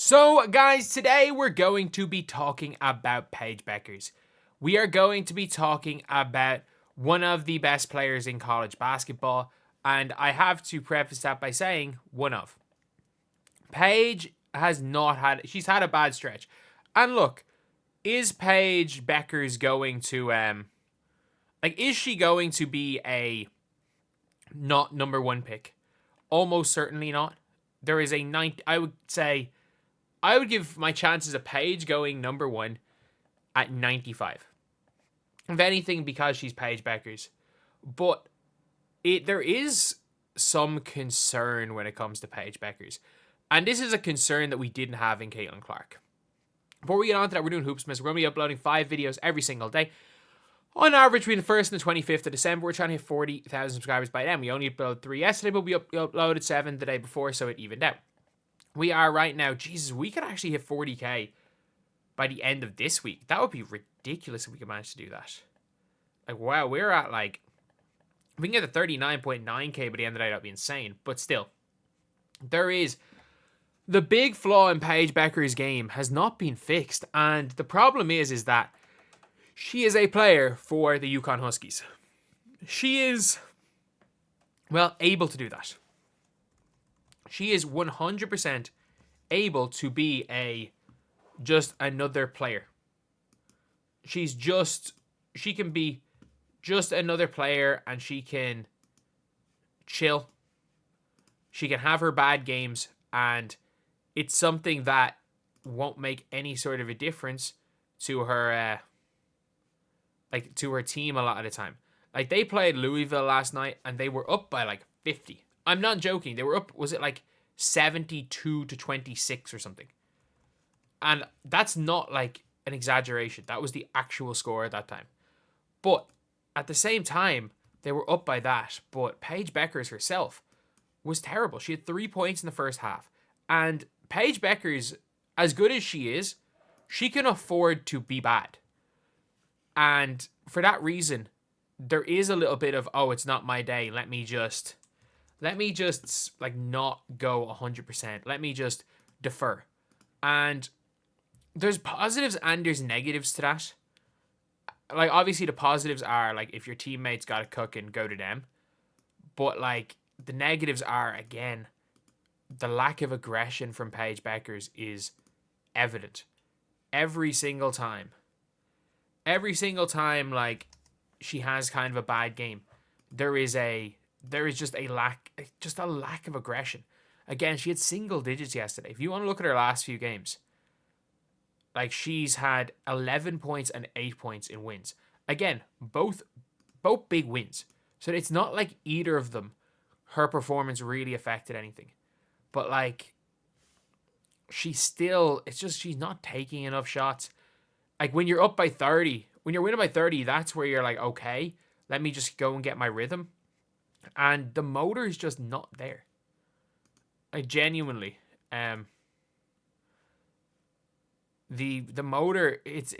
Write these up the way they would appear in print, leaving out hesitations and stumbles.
So, guys, today we're going to be talking about Paige Bueckers. We are going to be talking about one of the best players in college basketball, and I have to preface that by saying one of. Paige she's had a bad stretch. And look, is Paige Bueckers going to, is she going to be a not number one pick? Almost certainly not. There is I would give my chances of Paige going number one at 95. If anything, because she's Paige Bueckers. But there is some concern when it comes to Paige Bueckers. And this is a concern that we didn't have in Caitlin Clark. Before we get on to that, we're doing Hoopsmas. We're going to be uploading 5 videos every single day. On average, between the 1st and the 25th of December, we're trying to hit 40,000 subscribers by then. We only uploaded 3 yesterday, but we uploaded 7 the day before, so it evened out. We are right now, Jesus, we could actually hit 40k by the end of this week. That would be ridiculous if we could manage to do that. Like, wow, we're at if we can get to 39.9k by the end of the day, that'd be insane. But still, there is the big flaw in Paige Bueckers' game has not been fixed. And the problem is that she is a player for the UConn Huskies. She is, able to do that. She is 100% able to be just another player. She can be just another player, and she can chill. She can have her bad games, and it's something that won't make any sort of a difference to her, to her team a lot of the time. Like, they played Louisville last night, and they were up by 50. I'm not joking. They were up, was it 72 to 26 or something? And that's not an exaggeration. That was the actual score at that time. But at the same time, they were up by that. But Paige Bueckers herself was terrible. She had 3 points in the first half. And Paige Bueckers, as good as she is, she can afford to be bad. And for that reason, there is a little bit of, it's not my day. Let me just not go 100%. Let me just defer. And there's positives and there's negatives to that. Obviously the positives are if your teammates got to cook and go to them. But the negatives are, again, the lack of aggression from Paige Bueckers is evident. Every single time she has kind of a bad game, there is just a lack of aggression. Again, she had single digits yesterday. If you want to look at her last few games, she's had 11 points and 8 points in wins. Again, both big wins. So it's not like either of them, her performance really affected anything. But she's not taking enough shots. When you're up by 30, when you're winning by 30, that's where you're okay, let me just go and get my rhythm. And the motor is just not there. Genuinely, the motor, it's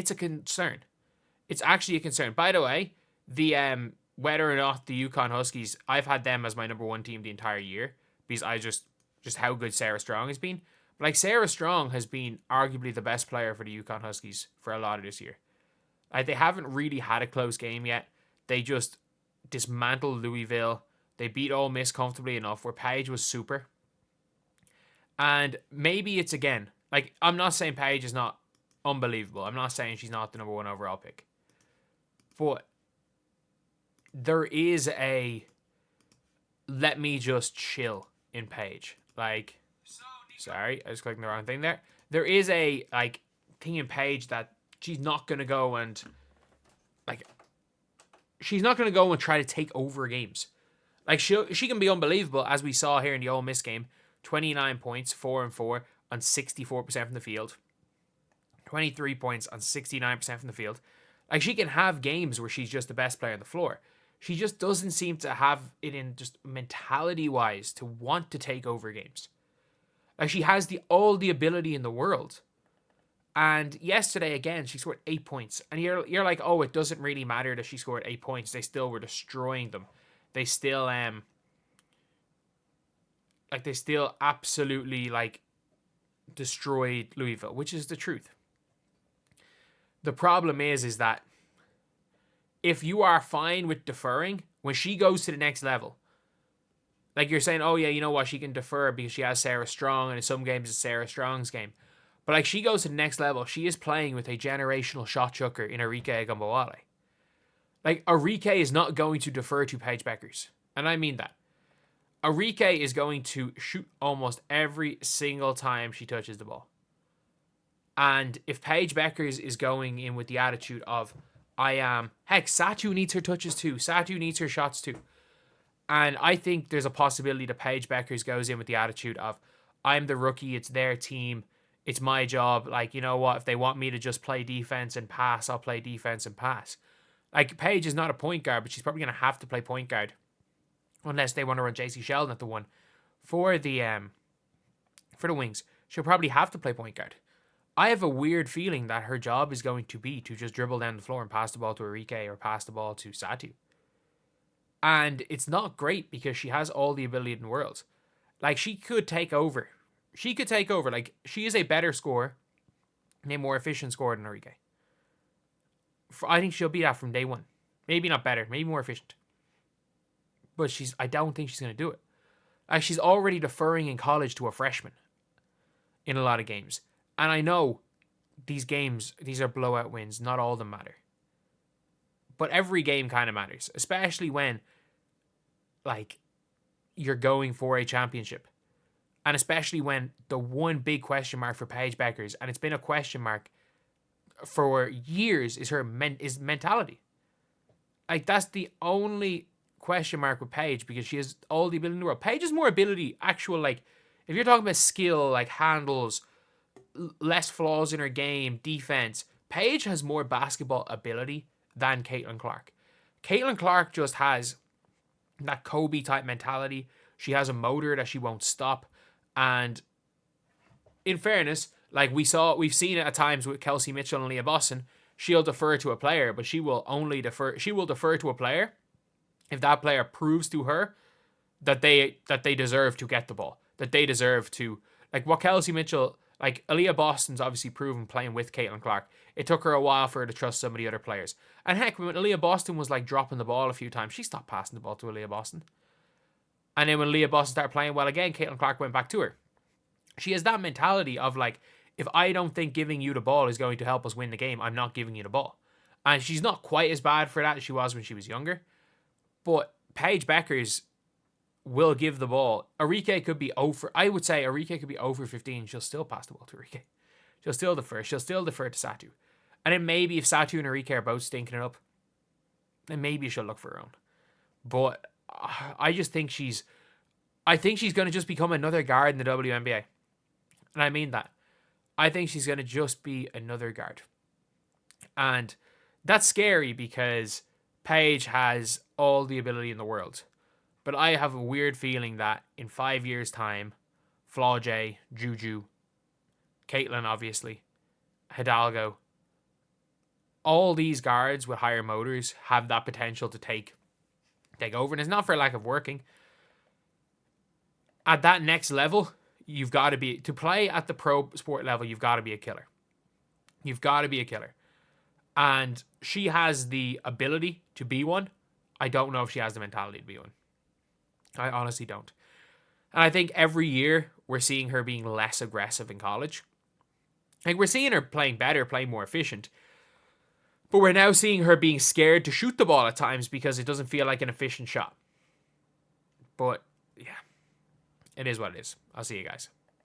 a concern. It's actually a concern. By the way, the whether or not the UConn Huskies, I've had them as my number one team the entire year because I just how good Sarah Strong has been. But Sarah Strong has been arguably the best player for the UConn Huskies for a lot of this year. They haven't really had a close game yet. They just dismantled Louisville. They beat Ole Miss comfortably enough where Paige was super. And maybe it's again, I'm not saying Paige is not unbelievable. I'm not saying she's not the number one overall pick. But there is a let me just chill in Paige. Sorry, I was clicking the wrong thing there. There is a thing in Paige that she's not gonna go and try to take over games. She can be unbelievable, as we saw here in the Ole Miss game. 29 points, 4 and 4 on 64% from the field. 23 points on 69% from the field. She can have games where she's just the best player on the floor. She just doesn't seem to have it in just mentality-wise to want to take over games. She has all the ability in the world. And yesterday, again, she scored 8 points. And you're it doesn't really matter that she scored 8 points. They still were destroying them. They still absolutely destroyed Louisville, which is the truth. The problem is that if you are fine with deferring, when she goes to the next level, like you're saying, oh yeah, you know what, she can defer because she has Sarah Strong, and in some games it's Sarah Strong's game. But like she goes to the next level, she is playing with a generational shot chucker in Arike Agumbawale. Like Arike is not going to defer to Paige Bueckers. And I mean that. Arike is going to shoot almost every single time she touches the ball. And if Paige Bueckers is going in with the attitude of, I am, heck, Satu needs her touches too. Satu needs her shots too. And I think there's a possibility that Paige Bueckers goes in with the attitude of, I'm the rookie, it's their team, it's my job. Like, you know what, if they want me to just play defense and pass, I'll play defense and pass. Like, Paige is not a point guard, but she's probably going to have to play point guard. Unless they want to run JC Sheldon at the one. For the wings, she'll probably have to play point guard. I have a weird feeling that her job is going to be to just dribble down the floor and pass the ball to Arike or pass the ball to Satu. And it's not great because she has all the ability in the world. Like, she could take over. Like, she is a better scorer and a more efficient scorer than Arike. I think she'll be that from day one. Maybe not better, maybe more efficient. But I don't think she's going to do it. Like, she's already deferring in college to a freshman in a lot of games. And I know these games, these are blowout wins. Not all of them matter. But every game kind of matters. Especially when, like, you're going for a championship. And especially when the one big question mark for Paige Bueckers, and it's been a question mark for years, is her mentality. Like, that's the only question mark with Paige, because she has all the ability in the world. Paige has more ability, actual, like, if you're talking about skill, like handles, less flaws in her game, defense, Paige has more basketball ability than Caitlin Clark. Caitlin Clark just has that Kobe type mentality. She has a motor that she won't stop. And in fairness, like we've seen it at times with Kelsey Mitchell and Leah Boston, she'll defer to a player, but she will defer to a player if that player proves to her that they deserve to get the ball, that they deserve to, like what Kelsey Mitchell, like Aaliyah Boston's obviously proven playing with Caitlin Clark. It took her a while for her to trust some of the other players. And heck, when Aaliyah Boston was like dropping the ball a few times, she stopped passing the ball to Aaliyah Boston. And then when Aaliyah Boston started playing well again, Caitlin Clark went back to her. She has that mentality of like, if I don't think giving you the ball is going to help us win the game, I'm not giving you the ball. And she's not quite as bad for that as she was when she was younger. But Paige Bueckers will give the ball. Arike could be over. I would say Arike could be over 15. She'll still pass the ball to Arike. She'll still defer. She'll still defer to Satu. And then maybe if Satu and Arike are both stinking it up, then maybe she'll look for her own. But I think she's going to just become another guard in the WNBA. And I mean that. I think she's going to just be another guard. And that's scary because Paige has all the ability in the world. But I have a weird feeling that in 5 years' time, Flaw J, Juju, Caitlin, obviously, Hidalgo, all these guards with higher motors have that potential to take over. And it's not for lack of working. At that next level, you've got to be, to play at the pro sport level, you've got to be a killer. You've got to be a killer. And she has the ability to be one. I don't know if she has the mentality to be one. I honestly don't. And I think every year we're seeing her being less aggressive in college. Like, we're seeing her playing better, playing more efficient. But we're now seeing her being scared to shoot the ball at times because it doesn't feel like an efficient shot. But, yeah. It is what it is. I'll see you guys.